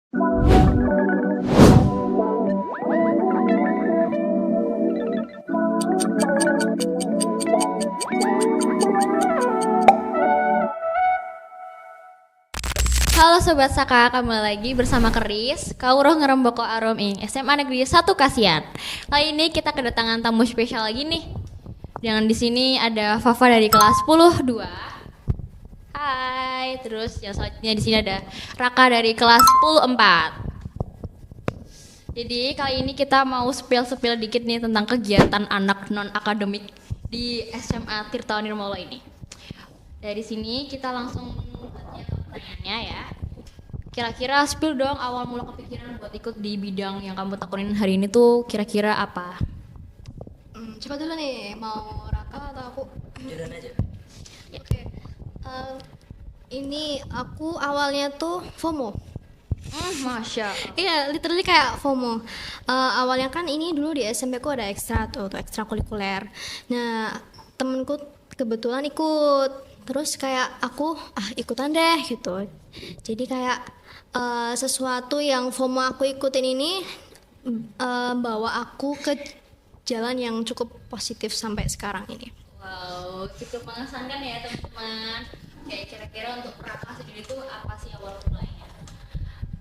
Halo Sobat Saka, kembali lagi bersama Keris, Kauroh Ngeremboko Arom ing SMA Negeri 1 Kasian. Kali ini kita kedatangan tamu spesial lagi nih. Yang di sini ada Fafa dari kelas 10-2. Hai, terus yang selanjutnya di sini ada Raka dari kelas 10-4. Jadi kali ini kita mau spill dikit nih tentang kegiatan anak non akademik di SMA Tirta Nirmala ini. Dari sini kita langsung pertanyaannya ya. Kira-kira spill dong awal mula kepikiran buat ikut di bidang yang kamu tekunin hari ini tuh kira-kira apa? Coba dulu nih, mau Raka atau aku? Jalan aja. Oke. Ini aku awalnya tuh FOMO. Masya. Iya, literally kayak FOMO. Awalnya kan ini dulu di SMP ku ada ekstra tuh ekstrakurikuler. Nah, temenku kebetulan ikut. Terus kayak aku ikutan deh gitu. Jadi kayak sesuatu yang FOMO aku ikutin ini bawa aku ke jalan yang cukup positif sampai sekarang ini. Wow, cukup mengesankan ya teman-teman. Kayak kira-kira untuk Raka sendiri tuh apa sih awal mulanya?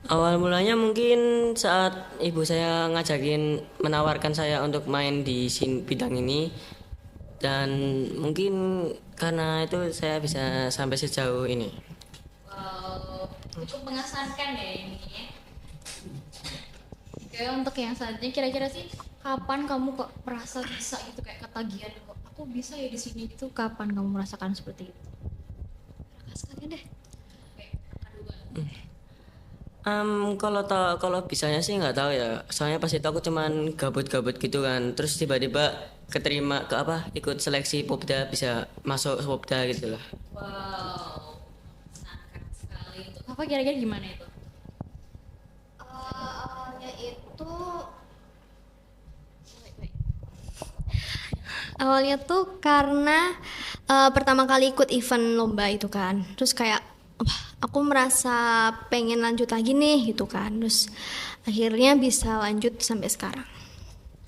Awal mulanya mungkin saat ibu saya ngajakin menawarkan saya untuk main di bidang ini, dan mungkin karena itu saya bisa sampai sejauh ini. Wow, cukup mengesankan ya ini. Oke, untuk yang selanjutnya kira-kira sih kapan kamu kok merasa bisa gitu kayak ketagihan kok aku bisa ya di sini gitu, kapan kamu merasakan seperti itu? Sekalian deh. Oke, aduh. Kalau bisanya sih nggak tahu ya. Soalnya pas itu aku cuman gabut-gabut gitu kan. Terus tiba-tiba keterima ikut seleksi Popda, bisa masuk Popda gitu lah. Wow, mengesankan sekali. Untuk apa kira-kira gimana itu? Awalnya tuh karena pertama kali ikut event lomba itu kan, terus kayak wah, aku merasa pengen lanjut lagi nih gitu kan, terus akhirnya bisa lanjut sampai sekarang.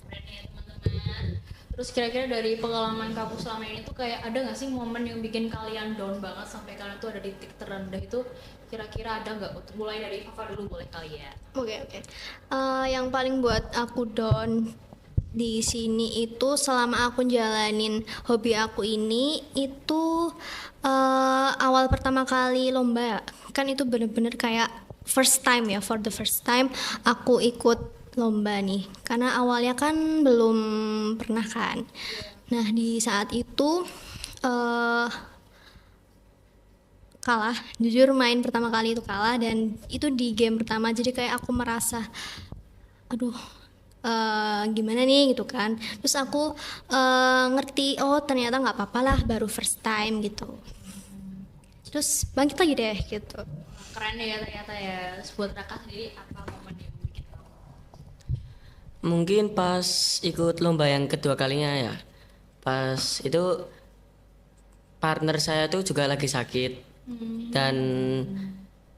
Keren ya teman-teman. Terus kira-kira dari pengalaman kamu selama ini tuh kayak ada nggak sih momen yang bikin kalian down banget sampai kalian tuh ada di titik terendah itu? Kira-kira ada nggak? Untuk mulai dari Fafa dulu boleh kali ya. Oke. Yang paling buat aku down di sini itu selama aku jalanin hobi aku ini itu awal pertama kali lomba kan itu bener-bener kayak first time ya, for the first time aku ikut lomba nih, karena awalnya kan belum pernah kan. Nah di saat itu kalah, jujur main pertama kali itu kalah, dan itu di game pertama, jadi kayak aku merasa aduh gimana nih gitu kan. Terus aku ngerti oh ternyata nggak apa-apa lah, baru first time gitu, terus bangkit lagi deh gitu. Keren ya ternyata ya. Terus buat Raka sendiri apa momen yang bikin kamu? Mungkin pas ikut lomba yang kedua kalinya ya. Pas itu partner saya tuh juga lagi sakit. Dan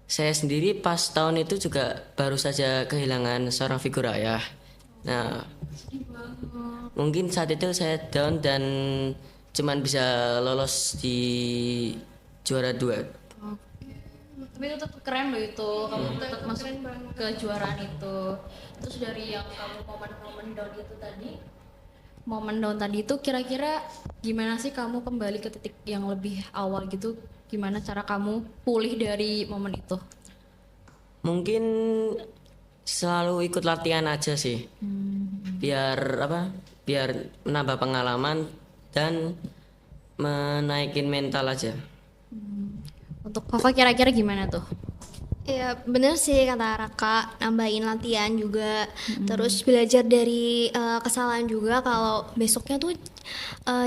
saya sendiri pas tahun itu juga baru saja kehilangan seorang figur ayah. Nah, mungkin saat itu saya down dan cuman bisa lolos di juara 2. Tapi itu tetap keren loh itu, kamu tetap masuk ke kejuaraan itu. Terus dari yang kamu momen down tadi itu kira-kira gimana sih kamu kembali ke titik yang lebih awal gitu? Gimana cara kamu pulih dari momen itu? Mungkin selalu ikut latihan aja sih. Biar menambah pengalaman dan menaikin mental aja. Untuk Fafa kira-kira gimana tuh? Ya bener sih kata Raka, nambahin latihan juga, terus belajar dari kesalahan juga, kalau besoknya tuh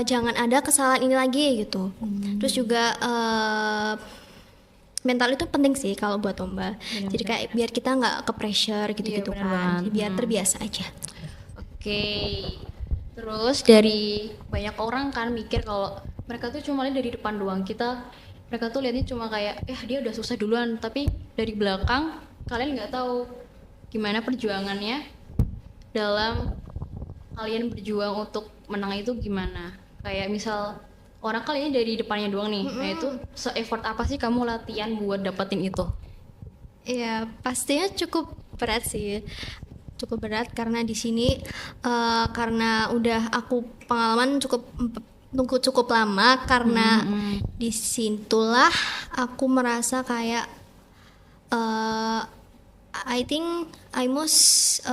jangan ada kesalahan ini lagi gitu. Terus juga mental itu penting sih kalau buat lomba. Jadi kayak biar kita nggak ke pressure gitu-gitu Iya, bener kan. banget. Jadi biar terbiasa aja. Oke. Terus dari banyak orang kan mikir kalau mereka tuh cuma lihat dari depan doang. Mereka tuh lihatnya cuma kayak dia udah susah duluan, tapi dari belakang kalian nggak tahu gimana perjuangannya dalam kalian berjuang untuk menang itu gimana. Kayak misal orang kalian dari depannya doang nih, nah itu se-effort apa sih kamu latihan buat dapetin itu? Ya pastinya cukup berat sih, cukup berat karena di sini karena udah aku pengalaman nunggu cukup lama karena disitulah aku merasa kayak I think I must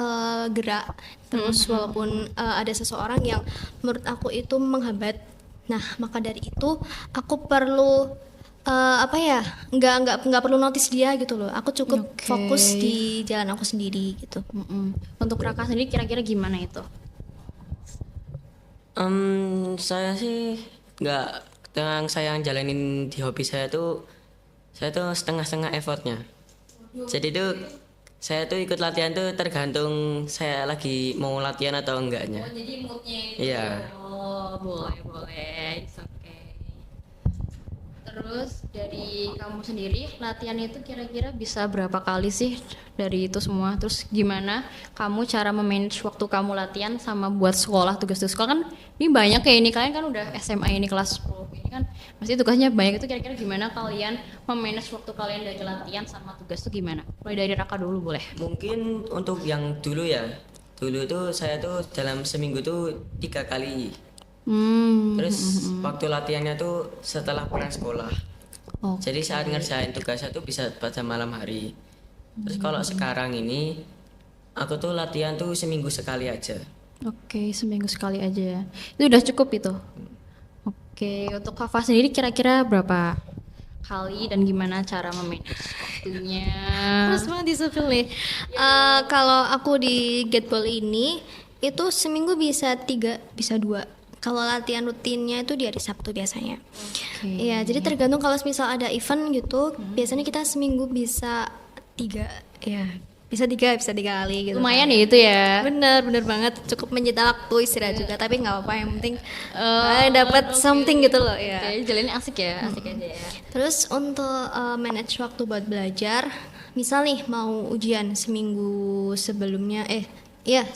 gerak terus walaupun ada seseorang yang menurut aku itu menghambat. Nah maka dari itu aku perlu apa ya nggak perlu notice dia gitu loh. Aku cukup fokus di jalan aku sendiri gitu. Untuk Raka sendiri kira-kira gimana itu? Saya sih nggak, yang saya jalanin di hobi saya tuh setengah-setengah effortnya. Jadi tuh saya tuh ikut latihan tuh tergantung saya lagi mau latihan atau enggaknya. Jadi moodnya itu. Iya. Oh, boleh. It's okay. Terus dari kamu sendiri latihan itu kira-kira bisa berapa kali sih dari itu semua? Terus gimana kamu cara memanage waktu kamu latihan sama buat sekolah, tugas-tugas sekolah kan ini banyak kayak ini, kalian kan udah SMA ini kelas 10 ini kan masih tugasnya banyak, itu kira-kira gimana kalian memanage waktu kalian dari latihan sama tugas itu gimana? Mulai dari Raka dulu boleh. Mungkin untuk yang dulu ya, dulu tuh saya tuh dalam seminggu tuh 3 kali. Terus waktu latihannya tuh setelah pulang sekolah. Jadi saat ngerjain tugasnya tuh bisa pada malam hari. Terus kalau sekarang ini aku tuh latihan tuh seminggu sekali aja. Oke, seminggu sekali aja. Itu udah cukup itu. Oke, untuk Fafa sendiri kira-kira berapa kali dan gimana cara memanage waktunya? Terus banget disupil nih. Kalau aku di Gatball ini itu seminggu bisa 3 bisa 2. Kalau latihan rutinnya itu di hari Sabtu biasanya. Iya, jadi tergantung kalau misal ada event gitu, biasanya kita seminggu bisa 3, ya bisa 3 kali gitu. Lumayan ya itu ya. Bener banget, cukup menyita waktu istirahat juga, tapi nggak apa, yang penting dapat something gitu loh ya. Oke, jalannya asik ya, asik aja ya. Terus untuk manage waktu buat belajar, misal nih mau ujian seminggu sebelumnya,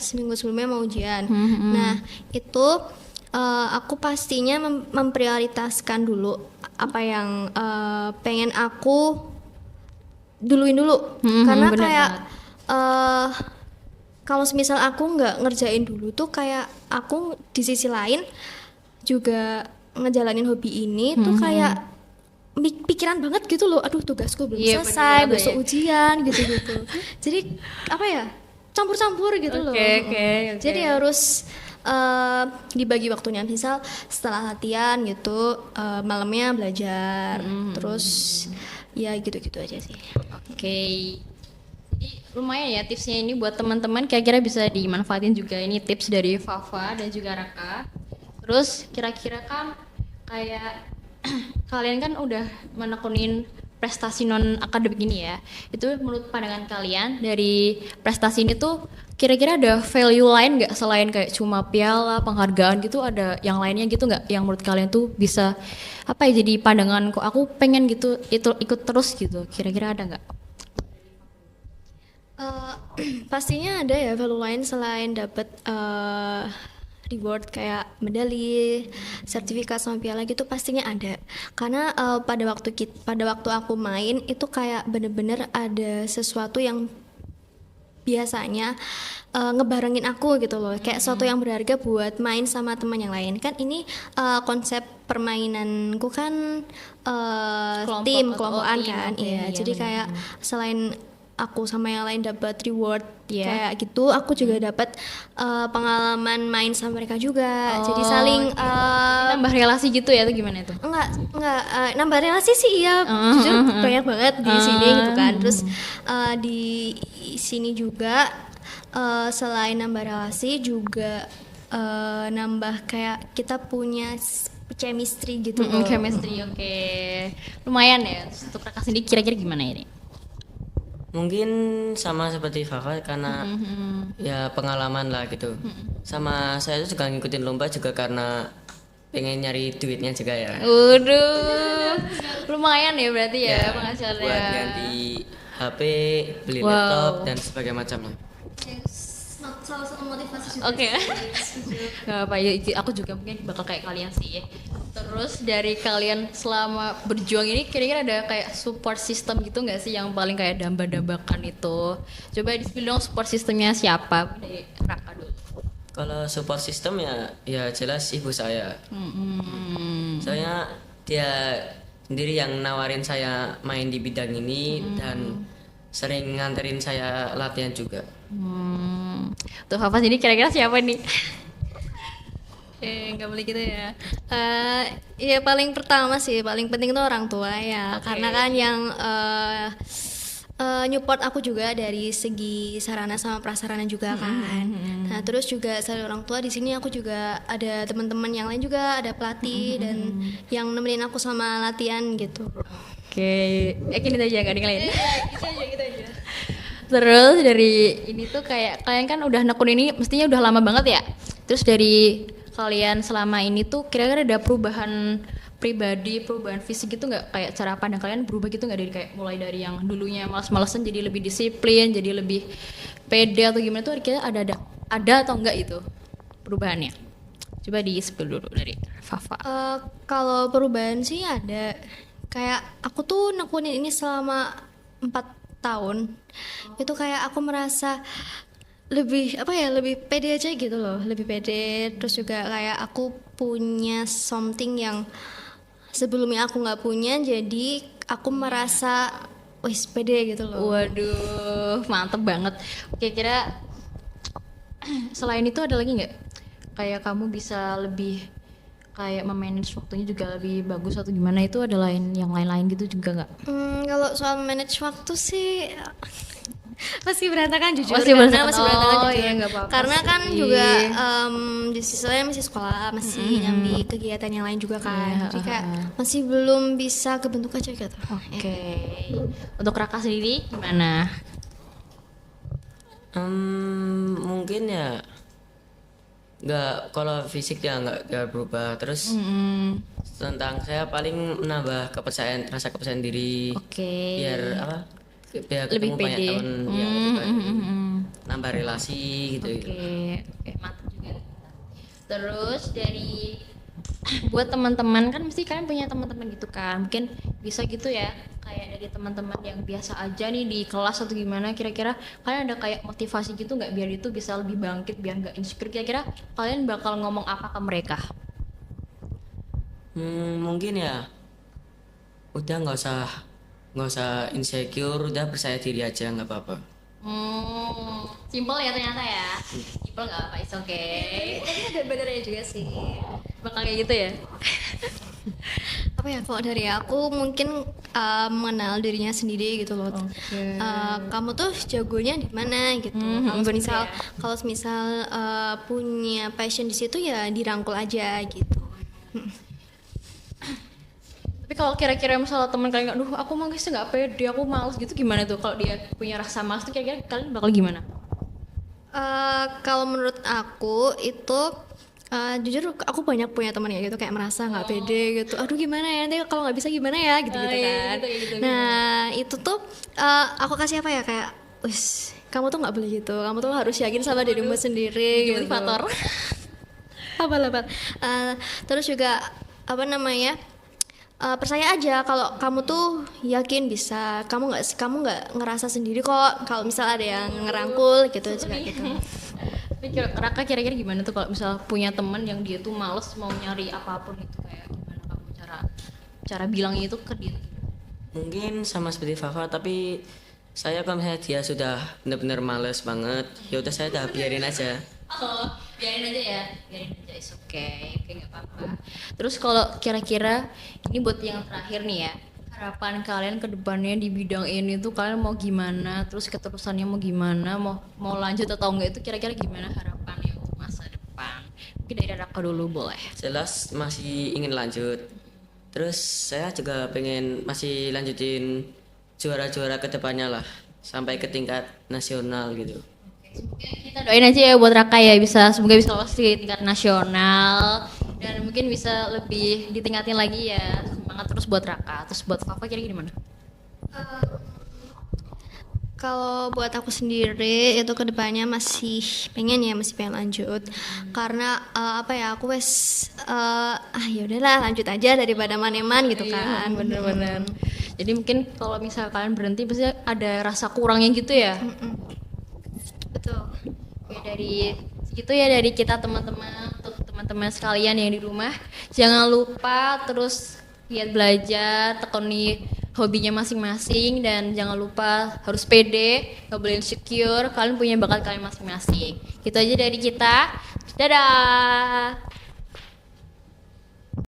seminggu sebelumnya mau ujian. Nah itu aku pastinya memprioritaskan dulu apa yang pengen aku duluin dulu, karena kayak kalau misal aku nggak ngerjain dulu tuh kayak aku di sisi lain juga ngejalanin hobi ini tuh kayak pikiran banget gitu loh, aduh tugasku belum selesai, besok ujian gitu. Jadi apa ya, campur-campur gitu loh. Jadi harus dibagi waktunya, misal setelah latihan gitu malamnya belajar, terus ya gitu-gitu aja sih. Oke. Jadi lumayan ya tipsnya ini buat teman-teman, kira-kira bisa dimanfaatin juga ini tips dari Fafa dan juga Raka. Terus kira-kira kan kayak kalian kan udah menekunin prestasi non akademik ini ya. Itu menurut pandangan kalian dari prestasi ini tuh kira-kira ada value lain nggak selain kayak cuma piala, penghargaan gitu, ada yang lainnya gitu nggak yang menurut kalian tuh bisa apa ya, jadi pandangan kok aku pengen gitu itu ikut terus gitu, kira-kira ada nggak? Pastinya ada ya value lain selain dapat reward kayak medali, sertifikat sama piala gitu, pastinya ada. Karena pada waktu aku main itu kayak bener-bener ada sesuatu yang biasanya ngebarengin aku gitu loh, kayak sesuatu yang berharga buat main sama teman yang lain. Kan ini konsep permainanku kan kelompokan kan, iya. Jadi kayak selain aku sama yang lain dapat reward kayak gitu, aku juga dapat pengalaman main sama mereka juga. Jadi saling nambah relasi gitu ya, atau gimana itu? Enggak nambah relasi sih, iya. Jujur banyak banget di sini gitu kan. Terus di sini juga selain nambah relasi juga nambah kayak kita punya chemistry gitu loh. Chemistry, oke. Lumayan ya. Untuk Raka sendiri kira-kira gimana ini? Mungkin sama seperti Fafa karena ya pengalaman lah gitu. Sama saya tuh juga ngikutin lomba juga karena pengen nyari duitnya juga ya. Waduh, lumayan ya berarti ya penghasilannya. Buat ganti HP, beli Wow. laptop dan sebagainya macamnya. Salah satu motivasi juga. Oke. Gak apa ya, aku juga mungkin bakal kayak kalian sih. Terus dari kalian selama berjuang ini kira-kira ada kayak support system gitu nggak sih yang paling kayak damba-dambakan itu? Coba di-spill dong support systemnya siapa? Dari Raka dulu. Kalau support system ya jelas ibu saya. Soalnya dia sendiri yang nawarin saya main di bidang ini dan sering nganterin saya latihan juga. Tuh Fafa ini kira-kira siapa nih? Nggak boleh gitu ya. Ya paling pertama sih, paling penting itu orang tua ya. Oke. Karena kan yang nyupport aku juga dari segi sarana sama prasarana juga kan. Nah terus juga selain orang tua di sini aku juga ada teman-teman yang lain juga, ada pelatih dan yang nemenin aku sama latihan gitu. Oke, yakin itu aja gak ada yang lain? Gitu aja. Terus dari ini tuh kayak kalian kan udah nekun ini mestinya udah lama banget ya. Terus dari kalian selama ini tuh kira-kira ada perubahan pribadi, perubahan fisik gitu nggak? Kayak cara pandang kalian berubah gitu nggak dari kayak mulai dari yang dulunya malas-malasan jadi lebih disiplin, jadi lebih pede atau gimana tuh kira ada atau enggak itu perubahannya? Coba di-spill dulu dari Fafa. Kalau perubahan sih ada. Kayak aku tuh nekunin ini selama 4 tahun. Itu kayak aku merasa lebih lebih pede aja gitu loh, lebih pede. Terus juga kayak aku punya something yang sebelumnya aku nggak punya, jadi aku merasa wis pede gitu loh. Waduh, mantep banget. Oke, kira selain itu ada lagi nggak? Kayak kamu bisa lebih kayak memanage waktunya juga lebih bagus atau gimana, itu ada yang lain-lain gitu juga nggak? Kalau soal manage waktu sih masih berantakan jujur. Masih Karena berantakan. masih berantakan Oh, jujur. iya, nggak apa-apa Karena kan sih. juga di sisi lain masih sekolah, masih nyambi kegiatan yang lain juga kan. Iya, Jadi kayak masih belum bisa kebentuk aja gitu. Oke. Untuk Raka sendiri gimana? Mungkin ya nggak, kalau fisik ya nggak berubah. Terus tentang saya paling menambah rasa kepercayaan diri. Oke. Biar apa? Biar Lebih ketemu banyak pede. teman, ya, gitu kan. Nambah relasi gitu. Oke, mantap juga. Terus dari buat teman-teman kan mesti kalian punya teman-teman gitu kan, mungkin bisa gitu ya kayak dari teman-teman yang biasa aja nih di kelas atau gimana, kira-kira kalian ada kayak motivasi gitu nggak biar itu bisa lebih bangkit biar nggak insecure, kira-kira kalian bakal ngomong apa ke mereka? Mungkin ya udah nggak usah insecure, udah percaya diri aja, nggak apa-apa. Simple ya ternyata ya. Simple nggak apa, it's okay. Tapi ada benernya juga sih. Bakal kayak gitu ya. Apa ya, kalau dari aku mungkin mengenal dirinya sendiri gitu loh. Oke. Kamu tuh jagonya di mana gitu. Kalau misal punya passion di situ ya dirangkul aja gitu. Tapi kalau kira-kira misalnya teman kalian aduh aku mau sih nggak pede, aku males gitu, gimana tuh kalau dia punya rasa males tuh kira-kira kalian bakal gimana? Kalau menurut aku itu jujur aku banyak punya teman ya gitu kayak merasa nggak pede gitu. Aduh gimana ya nanti kalau nggak bisa gimana ya gitu kan. Nah itu tuh aku kasih apa ya kayak, wis kamu tuh nggak boleh gitu. Kamu tuh harus yakin sama dirimu sendiri gitu. Motivator. Apa. Terus juga apa namanya? Percaya aja kalau kamu tuh yakin bisa, kamu nggak ngerasa sendiri kok kalau misal ada yang ngerangkul gitu juga gitu. Tapi Raka kira-kira gimana tuh kalau misal punya teman yang dia tuh males mau nyari apapun itu, kayak gimana kamu cara bilangnya itu ke dia? Mungkin sama seperti Fafa, tapi saya kalau misalnya dia sudah benar-benar males banget, ya udah saya udah biarin aja. Oh, biarin aja ya, it's okay, nggak apa-apa. Terus kalau kira-kira ini buat yang terakhir nih ya, harapan kalian ke depannya di bidang ini tuh kalian mau gimana, terus keterusannya mau gimana, mau lanjut atau enggak, itu kira-kira gimana harapannya untuk masa depan? Mungkin dari Raka dulu boleh. Jelas masih ingin lanjut. Terus saya juga pengen masih lanjutin juara-juara kedepannya lah, sampai ke tingkat nasional gitu. Kita doain aja ya buat Raka ya, semoga bisa lolos di tingkat nasional dan mungkin bisa lebih ditingkatin lagi ya. Semangat terus buat Raka. Terus buat Fafa kira-kira gimana? Kalau buat aku sendiri itu kedepannya masih pengen lanjut karena apa ya aku wes ya udahlah lanjut aja daripada maneman gitu kan. Bener-bener. Jadi mungkin kalau misal kalian berhenti pasti ada rasa kurangnya gitu ya. Betul. Oke, dari segitu ya dari kita teman-teman, untuk teman-teman sekalian yang di rumah, jangan lupa terus giat belajar, tekuni hobinya masing-masing, dan jangan lupa harus pede, gak boleh insecure, kalian punya bakat kalian masing-masing. Gitu aja dari kita. Dadah.